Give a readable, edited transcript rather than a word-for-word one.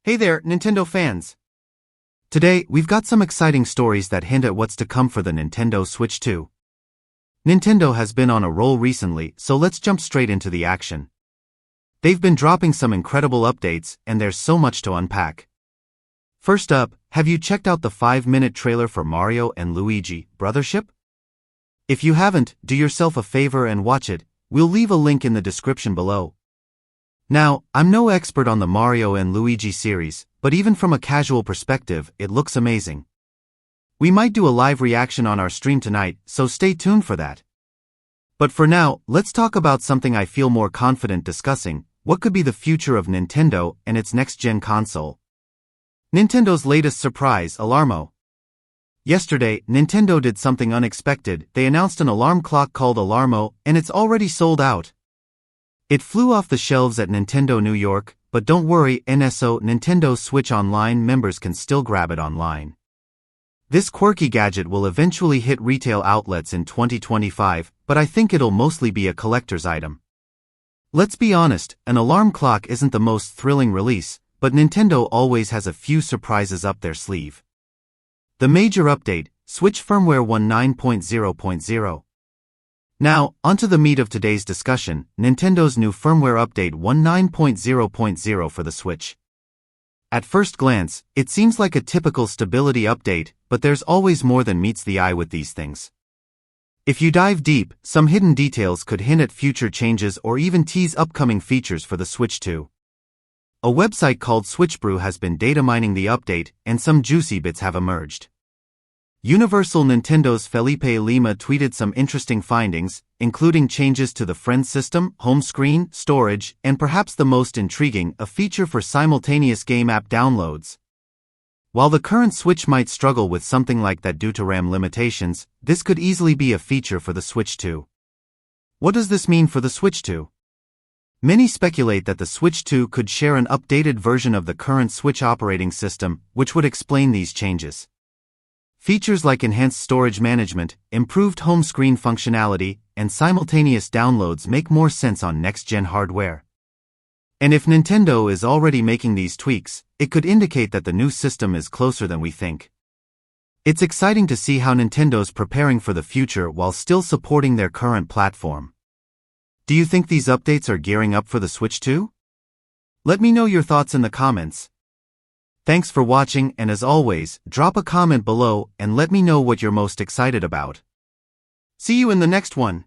Hey there, Nintendo fans! Today, we've got some exciting stories that hint at what's to come for the Nintendo Switch 2. Nintendo has been on a roll recently, so let's jump straight into the action. They've been dropping some incredible updates, and there's so much to unpack. First up, have you checked out the 5-minute trailer for Mario and Luigi Brothership? If you haven't, do yourself a favor and watch it. We'll leave a link in the description below. Now, I'm no expert on the Mario and Luigi series, but even from a casual perspective, it looks amazing. We might do a live reaction on our stream tonight, so stay tuned for that. But for now, let's talk about something I feel more confident discussing: what could be the future of Nintendo and its next-gen console. Nintendo's latest surprise, Alarmo. Yesterday, Nintendo did something unexpected. They announced an alarm clock called Alarmo, and it's already sold out. It flew off the shelves at Nintendo New York, but don't worry, Nintendo Switch Online members can still grab it online. This quirky gadget will eventually hit retail outlets in 2025, but I think it'll mostly be a collector's item. Let's be honest, an alarm clock isn't the most thrilling release, but Nintendo always has a few surprises up their sleeve. The major update, Switch Firmware 19.0.0. Now, onto the meat of today's discussion, Nintendo's new firmware update 19.0.0 for the Switch. At first glance, it seems like a typical stability update, but there's always more than meets the eye with these things. If you dive deep, some hidden details could hint at future changes or even tease upcoming features for the Switch 2. A website called SwitchBrew has been data mining the update, and some juicy bits have emerged. Universal Nintendo's Felipe Lima tweeted some interesting findings, including changes to the Friends system, home screen, storage, and perhaps the most intriguing, a feature for simultaneous game app downloads. While the current Switch might struggle with something like that due to RAM limitations, this could easily be a feature for the Switch 2. What does this mean for the Switch 2? Many speculate that the Switch 2 could share an updated version of the current Switch operating system, which would explain these changes. Features like enhanced storage management, improved home screen functionality, and simultaneous downloads make more sense on next-gen hardware. And if Nintendo is already making these tweaks, it could indicate that the new system is closer than we think. It's exciting to see how Nintendo's preparing for the future while still supporting their current platform. Do you think these updates are gearing up for the Switch 2? Let me know your thoughts in the comments. Thanks for watching, and as always, drop a comment below and let me know what you're most excited about. See you in the next one.